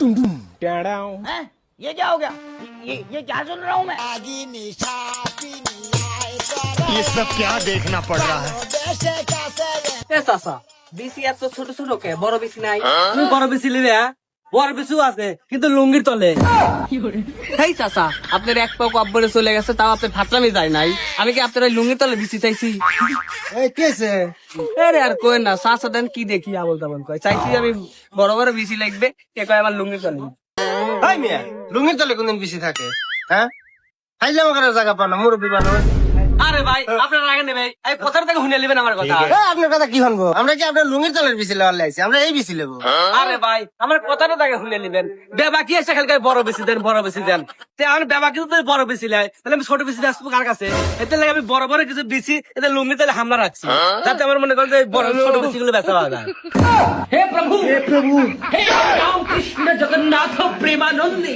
हैं? ये क्या हो गया? ये क्या सुन रहा हूँ मैं? ये सब क्या देखना पड़ रहा है? এ চাচা বিসি এত ছোট ছোট কে বড় বিসি নাই তুমি বড় বিসি নিলে বড় বিসিও আছে কিন্তু লুঙ্গির তলে এই চাচা আপনার এক পাও কব্বরে চলে গেছে তাও আপনার ফাটলামি যায় নাই আমি কি আপনার ওই লুঙ্গির তলে বিসি চাইছি এই কেছে আরে আর কই না চাচা দেন কি দেখি আবল তাবল কয় চাইছি আমি বড় বড় বিসি লাগবে কে কয় আমার লুঙ্গির তলে হাই মিয়া লুঙ্গির তলে কোনদিন বেশি থাকে হ্যাঁ খাইলে আমাকে জায়গা পানো মুরব্বী মানুষ আরে ভাই আপনার রাগে নেবে এই কথার থেকে শুনে নেবেন আমার কথা আপনার কথা কি শুনবো আমরা কি আপনার লুঙ্গির তলের বেশি লেওয়ার লাইছি আমরা এই বেশি লেবো আরে ভাই আমার কথাটা তাকে শুনে নেবেন বেবা কি এসে খেলকায় বড় বেশি দেন বড় বেশি দেন আমার বেবা কিন্তু বড় বেশি নেয় তাহলে আমি ছোট বেশি আসবো কার কাছে এতে লাগে আমি বড় বড় কিছু বেশি এতে লুঙ্গি তাহলে হামলা রাখছি যাতে আমার মনে করেন যে বড় ছোট বেশি গুলো বেচা পাওয়া যায় हे प्रभु हे राम कृष्ण जगन्नाथ प्रेमानंदी